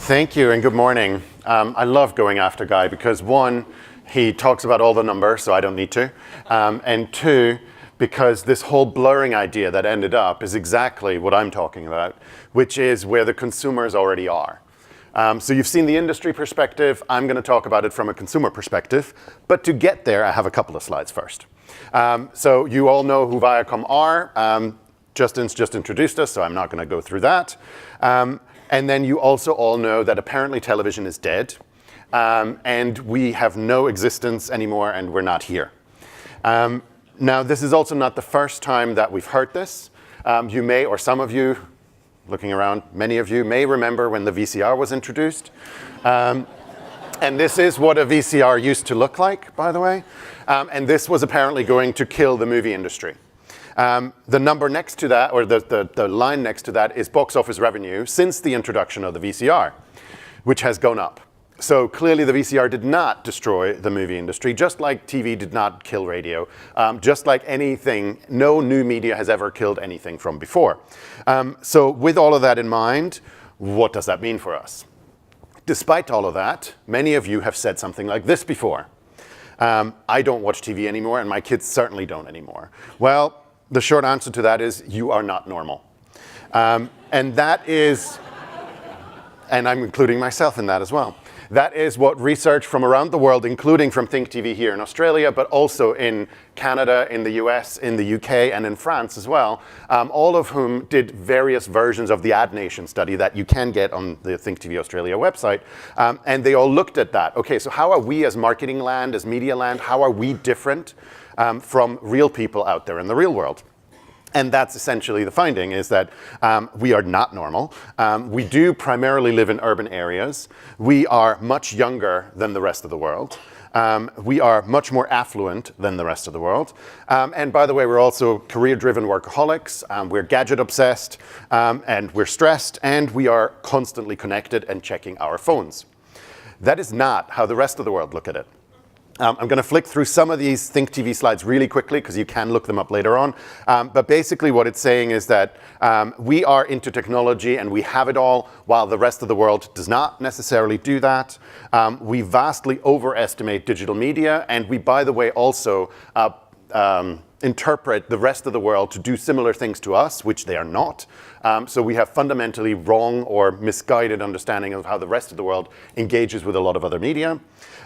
Thank you and good morning. I love going after Guy because one, he talks about all the numbers, so I don't need to. And two, because this whole blurring idea that ended up is exactly what I'm talking about, which is where the consumers already are. So you've seen the industry perspective. I'm going to talk about it from a consumer perspective. But to get there, I have a couple of slides first. So you all know who Viacom are. Justin's just introduced us, so I'm not going to go through that. And then you also all know that apparently television is dead. And we have no existence anymore, and we're not here. Now, this is also not the first time that we've heard this. You may, or some of you, looking around, many of you may remember when the VCR was introduced. And this is what a VCR used to look like, by the way. And this was apparently going to kill the movie industry. The number next to that, or the line next to that, is box office revenue since the introduction of the VCR, which has gone up. So clearly the VCR did not destroy the movie industry, just like TV did not kill radio. Just like anything, no new media has ever killed anything from before. So with all of that in mind, what does that mean for us? Despite all of that, many of you have said something like this before. I don't watch TV anymore, and my kids certainly don't anymore. Well, the short answer to that is you are not normal. And that is, and I'm including myself in that as well. That is what research from around the world, including from Think TV here in Australia, but also in Canada, in the US, in the UK, and in France as well, all of whom did various versions of the Ad Nation study that you can get on the Think TV Australia website. And they all looked at that. Okay, so how are we as marketing land, as media land, how are we different from real people out there in the real world? And that's essentially the finding, is that we are not normal. We do primarily live in urban areas. We are much younger than the rest of the world. We are much more affluent than the rest of the world. And by the way, we're also career-driven workaholics. We're gadget-obsessed, and we're stressed, and we are constantly connected and checking our phones. That is not how the rest of the world look at it. I'm going to flick through some of these Think TV slides really quickly because you can look them up later on. But basically what it's saying is that we are into technology and we have it all, while the rest of the world does not necessarily do that. We vastly overestimate digital media, and we, by the way, also interpret the rest of the world to do similar things to us, which they are not. So we have fundamentally wrong or misguided understanding of how the rest of the world engages with a lot of other media.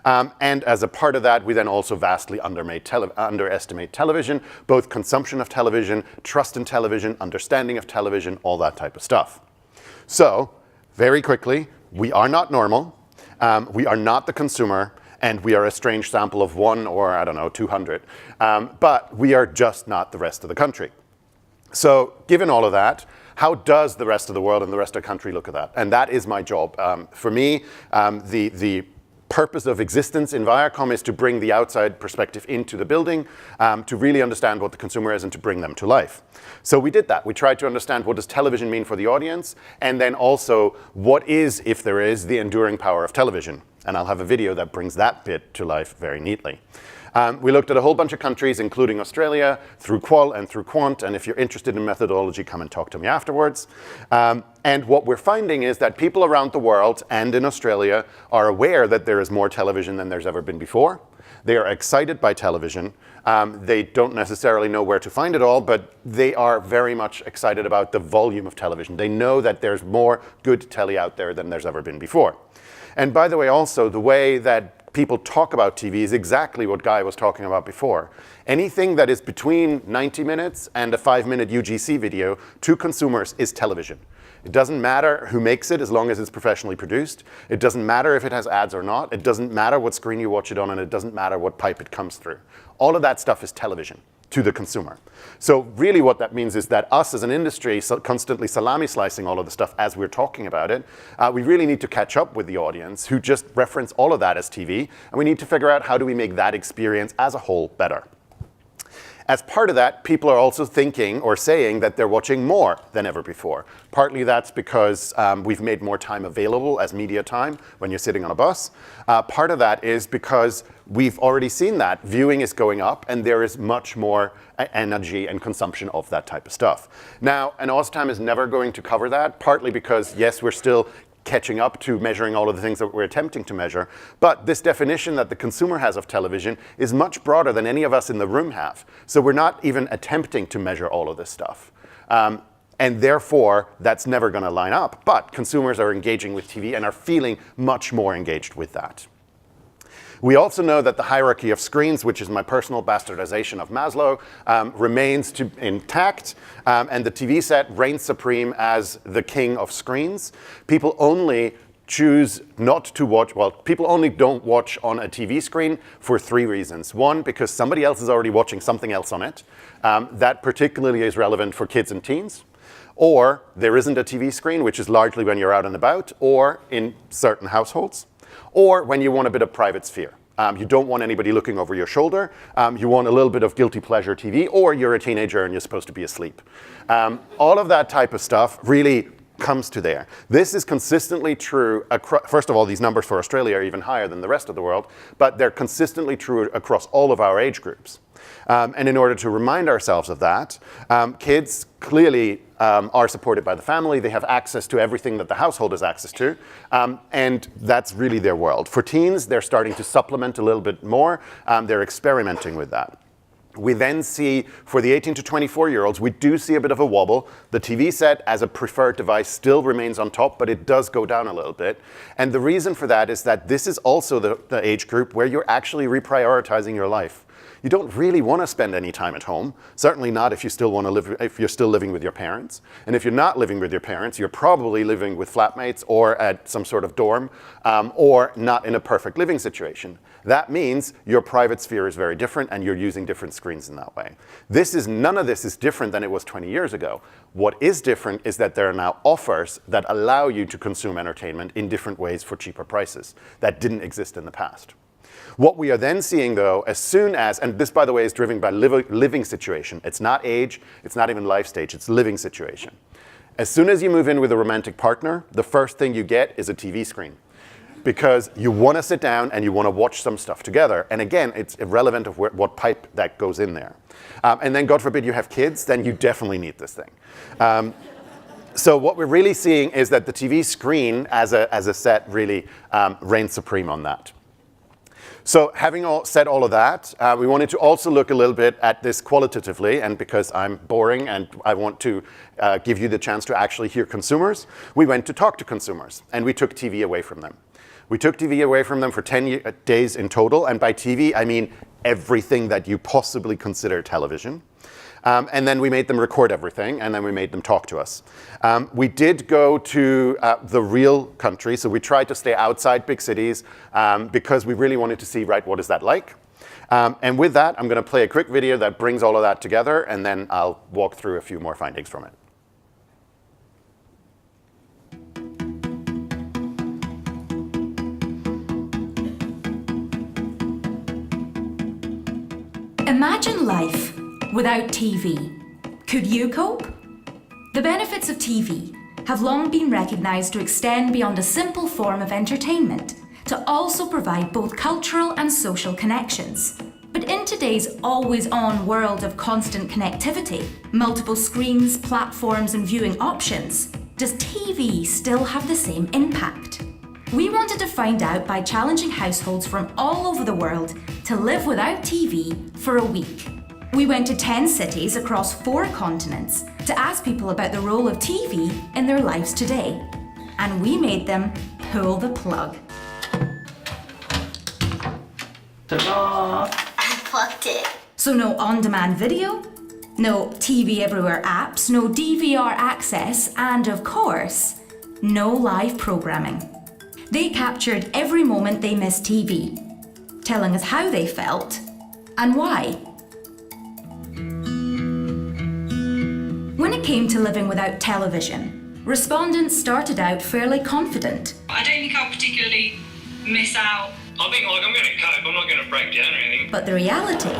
And as a part of that, we then also vastly underestimate television, both consumption of television, trust in television, understanding of television, all that type of stuff. So, very quickly, we are not normal, we are not the consumer, and we are a strange sample of 1 or, I don't know, 200. But we are just not the rest of the country. So, given all of that, how does the rest of the world and the rest of the country look at that? And that is my job. For me, the purpose of existence in Viacom is to bring the outside perspective into the building, to really understand what the consumer is and to bring them to life. So we did that. We tried to understand what does television mean for the audience, and then also what is, if there is, the enduring power of television. And I'll have a video that brings that bit to life very neatly. We looked at a whole bunch of countries, including Australia, through Qual and through Quant, and if you're interested in methodology, come and talk to me afterwards. And what we're finding is that people around the world and in Australia are aware that there is more television than there's ever been before. They are excited by television. They don't necessarily know where to find it all, but they are very much excited about the volume of television. They know that there's more good telly out there than there's ever been before. And by the way, also, the way that people talk about TV is exactly what Guy was talking about before. Anything that is between 90 minutes and a 5-minute UGC video to consumers is television. It doesn't matter who makes it as long as it's professionally produced. It doesn't matter if it has ads or not. It doesn't matter what screen you watch it on, and it doesn't matter what pipe it comes through. All of that stuff is television to the consumer. So really what that means is that us as an industry, constantly salami slicing all of the stuff as we're talking about it, we really need to catch up with the audience who just reference all of that as TV, and we need to figure out how do we make that experience as a whole better. As part of that, people are also thinking or saying that they're watching more than ever before. Partly that's because we've made more time available as media time when you're sitting on a bus. Part of that is because we've already seen that. Viewing is going up, and there is much more energy and consumption of that type of stuff. Now, an OzTime is never going to cover that, partly because, yes, we're still catching up to measuring all of the things that we're attempting to measure. But this definition that the consumer has of television is much broader than any of us in the room have. So we're not even attempting to measure all of this stuff. And therefore, that's never going to line up. But consumers are engaging with TV and are feeling much more engaged with that. We also know that the hierarchy of screens, which is my personal bastardization of Maslow, remains intact, and the TV set reigns supreme as the king of screens. People only choose not to watch, well, people only don't watch on a TV screen for 3 reasons. One, because somebody else is already watching something else on it. That particularly is relevant for kids and teens. Or there isn't a TV screen, which is largely when you're out and about, or in certain households. Or when you want a bit of private sphere. You don't want anybody looking over your shoulder. You want a little bit of guilty pleasure TV, or you're a teenager and you're supposed to be asleep. All of that type of stuff really comes to there. This is consistently true across, first of all, these numbers for Australia are even higher than the rest of the world, but they're consistently true across all of our age groups. And in order to remind ourselves of that, kids clearly are supported by the family. They have access to everything that the household has access to, and that's really their world. For teens, they're starting to supplement a little bit more. They're experimenting with that. We then see, for the 18 to 24-year-olds, we do see a bit of a wobble. The TV set as a preferred device still remains on top, but it does go down a little bit. And the reason for that is that this is also the age group where you're actually reprioritizing your life. You don't really want to spend any time at home. Certainly not if you still want to live, if you're still living with your parents. And if you're not living with your parents, you're probably living with flatmates or at some sort of dorm, or not in a perfect living situation. That means your private sphere is very different and you're using different screens in that way. None of this is different than it was 20 years ago. What is different is that there are now offers that allow you to consume entertainment in different ways for cheaper prices that didn't exist in the past. What we are then seeing, though, as soon as, and this, by the way, is driven by living situation. It's not age, it's not even life stage, it's living situation. As soon as you move in with a romantic partner, the first thing you get is a TV screen. Because you want to sit down and you want to watch some stuff together. And again, it's irrelevant of what pipe that goes in there. And then, God forbid, you have kids, then you definitely need this thing. So what we're really seeing is that the TV screen as a set really reigns supreme on that. So having said all of that, we wanted to also look a little bit at this qualitatively, and because I'm boring and I want to give you the chance to actually hear consumers, we went to talk to consumers, and we took TV away from them. We took TV away from them for 10 days in total, and by TV, I mean everything that you possibly consider television. And then we made them record everything, and then we made them talk to us. We did go to the real country, so we tried to stay outside big cities because we really wanted to see, right, what is that like? And with that, I'm going to play a quick video that brings all of that together, and then I'll walk through a few more findings from it. Imagine life without TV. Could you cope? The benefits of TV have long been recognised to extend beyond a simple form of entertainment, to also provide both cultural and social connections. But in today's always-on world of constant connectivity, multiple screens, platforms, and viewing options, does TV still have the same impact? We wanted to find out by challenging households from all over the world to live without TV for a week. We went to 10 cities across 4 continents to ask people about the role of TV in their lives today. And we made them pull the plug. Ta-da! I plugged it. So no on-demand video, no TV everywhere apps, no DVR access, and of course, no live programming. They captured every moment they missed TV, telling us how they felt and why. When it came to living without television, respondents started out fairly confident. I don't think I'll particularly miss out. I think I'm going to cope, I'm not going to break down or anything. But the reality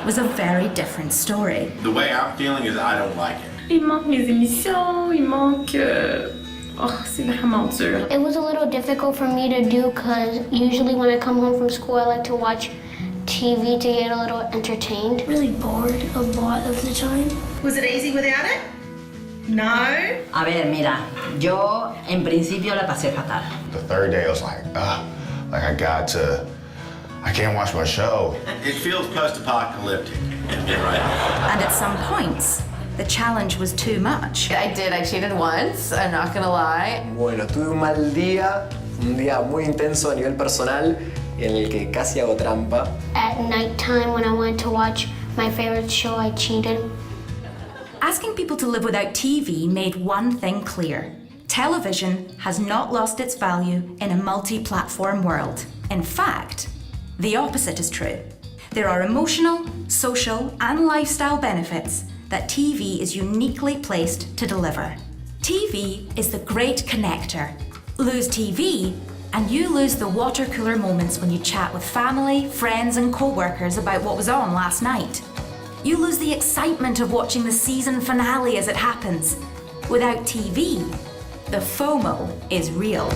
was a very different story. The way I'm feeling is I don't like it. Il manque mes émissions, il manque... Oh, c'est vraiment dur. It was a little difficult for me to do because usually when I come home from school I like to watch TV to get a little entertained. Really bored a lot of the time. Was it easy without it? No. A ver, mira, yo en principio la pasé fatal. The third day I was like, I can't watch my show. It feels post-apocalyptic. Yeah, right. And at some points, the challenge was too much. I cheated once, I'm not gonna lie. Bueno, tuve un mal día, un día muy intenso a nivel personal, en el que casi hago trampa. At nighttime when I wanted to watch my favorite show, I cheated. Asking people to live without TV made one thing clear. Television has not lost its value in a multi-platform world. In fact, the opposite is true. There are emotional, social, and lifestyle benefits that TV is uniquely placed to deliver. TV is the great connector. Lose TV, and you lose the water cooler moments when you chat with family, friends, and co-workers about what was on last night. You lose the excitement of watching the season finale as it happens. Without TV, the FOMO is real.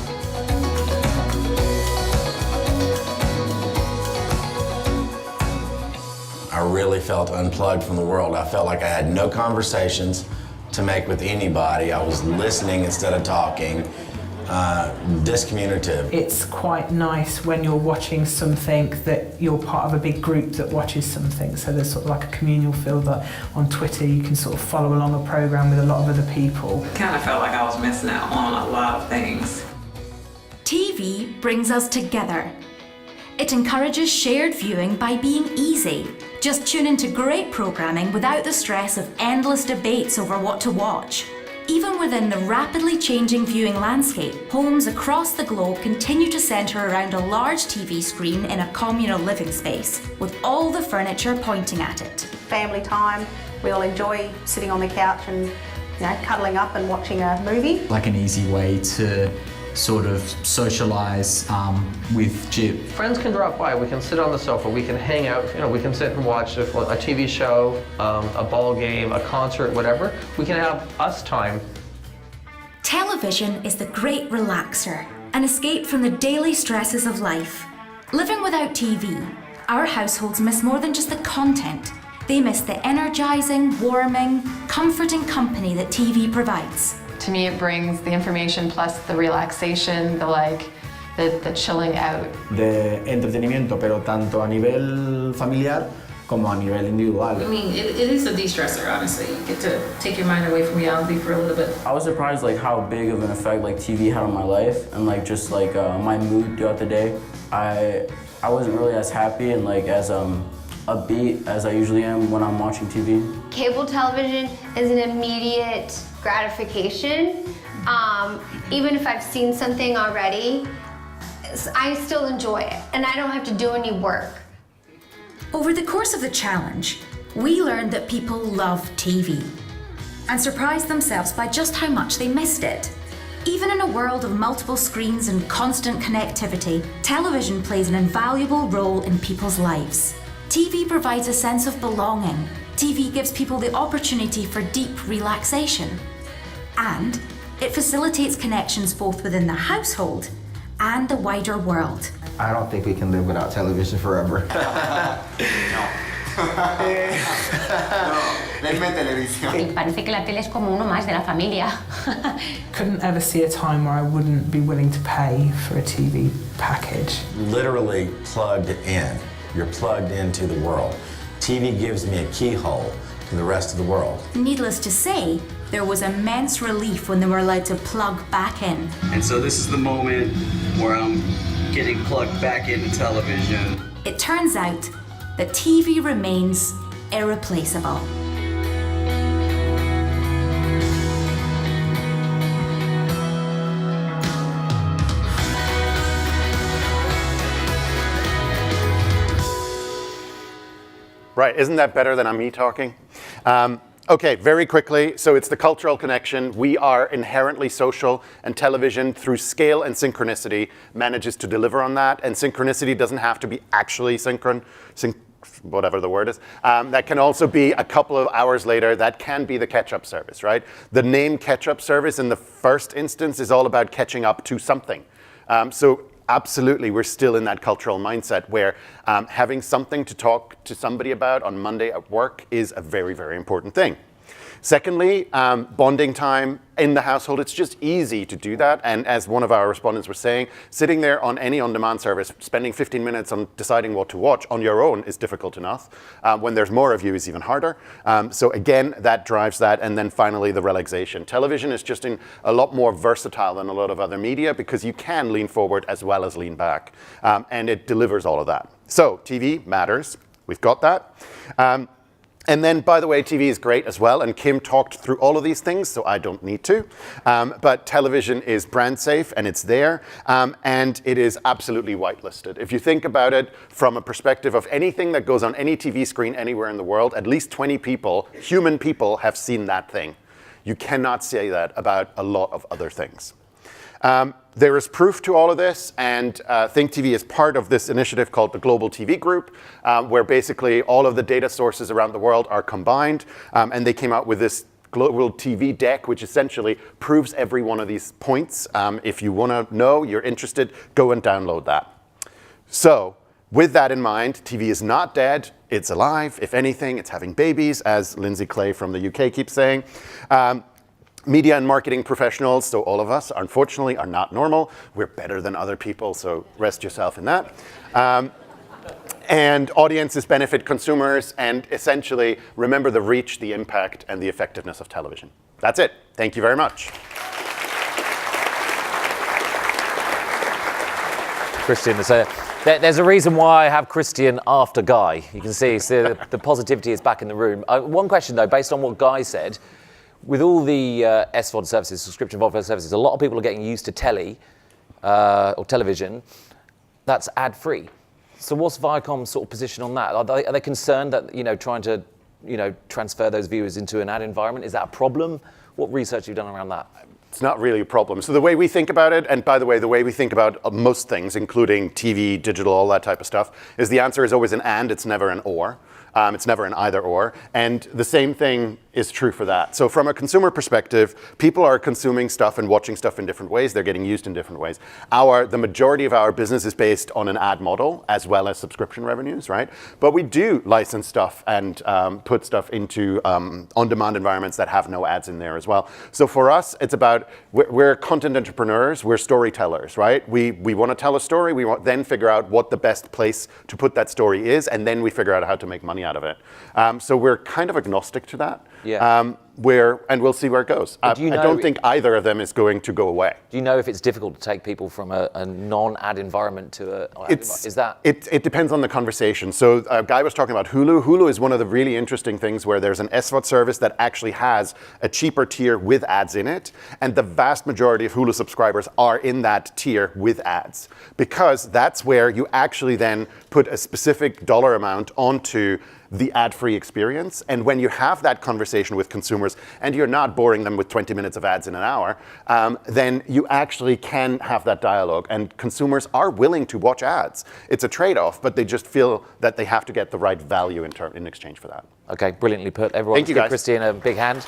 I really felt unplugged from the world. I felt like I had no conversations to make with anybody. I was listening instead of talking. Discommunicative. It's quite nice when you're watching something that you're part of a big group that watches something. So there's sort of like a communal feel that on Twitter you can sort of follow along a program with a lot of other people. Kind of felt like I was missing out on a lot of things. TV brings us together. It encourages shared viewing by being easy. Just tune into great programming without the stress of endless debates over what to watch. Even within the rapidly changing viewing landscape, homes across the globe continue to centre around a large TV screen in a communal living space, with all the furniture pointing at it. Family time, we all enjoy sitting on the couch and cuddling up and watching a movie. Like an easy way to sort of socialise with Jib. Friends can drop by, we can sit on the sofa, we can hang out, we can sit and watch a TV show, a ball game, a concert, whatever. We can have us time. Television is the great relaxer, an escape from the daily stresses of life. Living without TV, our households miss more than just the content. They miss the energising, warming, comforting company that TV provides. To me, it brings the information plus the relaxation, the chilling out. De entretenimiento, pero tanto a nivel familiar como a nivel individual. I mean, it is a de-stressor, honestly. You get to take your mind away from reality for a little bit. I was surprised how big of an effect TV had on my life and my mood throughout the day. I wasn't really as happy and as upbeat as I usually am when I'm watching TV. Cable television is an immediate gratification. Even if I've seen something already, I still enjoy it and I don't have to do any work. Over the course of the challenge, we learned that people love TV and surprised themselves by just how much they missed it. Even in a world of multiple screens and constant connectivity, television plays an invaluable role in people's lives. TV provides a sense of belonging. TV gives people the opportunity for deep relaxation. And it facilitates connections both within the household and the wider world. I don't think we can live without television forever. Denme televisión. Parece que la tele es como uno más de la familia. Couldn't ever see a time where I wouldn't be willing to pay for a TV package. Literally plugged in. You're plugged into the world. TV gives me a keyhole to the rest of the world. Needless to say, there was immense relief when they were allowed to plug back in. And so this is the moment where I'm getting plugged back into television. It turns out that TV remains irreplaceable. Right, isn't that better than me talking? Okay, very quickly, so it's the cultural connection. We are inherently social, and television, through scale and synchronicity, manages to deliver on that. And synchronicity doesn't have to be actually whatever the word is. That can also be a couple of hours later. That can be the catch-up service, right? The name catch-up service in the first instance is all about catching up to something. So absolutely, we're still in that cultural mindset where having something to talk to somebody about on Monday at work is a very, very important thing. Secondly, bonding time in the household. It's just easy to do that. And as one of our respondents was saying, sitting there on any on-demand service, spending 15 minutes on deciding what to watch on your own is difficult enough. When there's more of you is even harder. So again, that drives that. And then finally, the relaxation. Television is just a lot more versatile than a lot of other media because you can lean forward as well as lean back. And it delivers all of that. So TV matters. We've got that. And then, by the way, TV is great as well, and Kim talked through all of these things, so I don't need to. But television is brand safe, and it's there, and it is absolutely whitelisted. If you think about it from a perspective of anything that goes on any TV screen anywhere in the world, at least 20 people, human people, have seen that thing. You cannot say that about a lot of other things. There is proof to all of this, and Think TV is part of this initiative called the Global TV Group, where basically all of the data sources around the world are combined, and they came out with this Global TV deck, which essentially proves every one of these points. If you want to know, you're interested, go and download that. So, with that in mind, TV is not dead, it's alive. If anything, it's having babies, as Lindsay Clay from the UK keeps saying. Media and marketing professionals, so all of us, unfortunately, are not normal. We're better than other people, so rest yourself in that. And audiences benefit consumers, and essentially, remember the reach, the impact, and the effectiveness of television. That's it. Thank you very much. Christian, there's a reason why I have Christian after Guy. You can see the positivity is back in the room. One question, though, based on what Guy said, with all the SVOD services, subscription VOD services, a lot of people are getting used to telly or television that's ad-free. So what's Viacom's sort of position on that? Are they concerned that, trying to, transfer those viewers into an ad environment? Is that a problem? What research have you done around that? It's not really a problem. So the way we think about it, and by the way, the way we think about most things, including TV, digital, all that type of stuff, is the answer is always an and, it's never an or. It's never an either or. And the same thing is true for that. So from a consumer perspective, people are consuming stuff and watching stuff in different ways. They're getting used in different ways. The majority of our business is based on an ad model as well as subscription revenues, right? But we do license stuff and put stuff into on-demand environments that have no ads in there as well. So for us, it's about, we're content entrepreneurs, we're storytellers, right? We want to tell a story, we then figure out what the best place to put that story is, and then we figure out how to make money out of it. So we're kind of agnostic to that. Yeah. And we'll see where it goes. I don't think either of them is going to go away. Do you know if it's difficult to take people from a non-ad environment to It depends on the conversation. So a guy was talking about Hulu. Hulu is one of the really interesting things where there's an SVOD service that actually has a cheaper tier with ads in it, and the vast majority of Hulu subscribers are in that tier with ads, because that's where you actually then put a specific dollar amount onto the ad-free experience. And when you have that conversation with consumers and you're not boring them with 20 minutes of ads in an hour, then you actually can have that dialogue. And consumers are willing to watch ads. It's a trade-off, but they just feel that they have to get the right value in exchange for that. Okay, brilliantly put. Everyone, Thank you, guys. give Christian a big hand.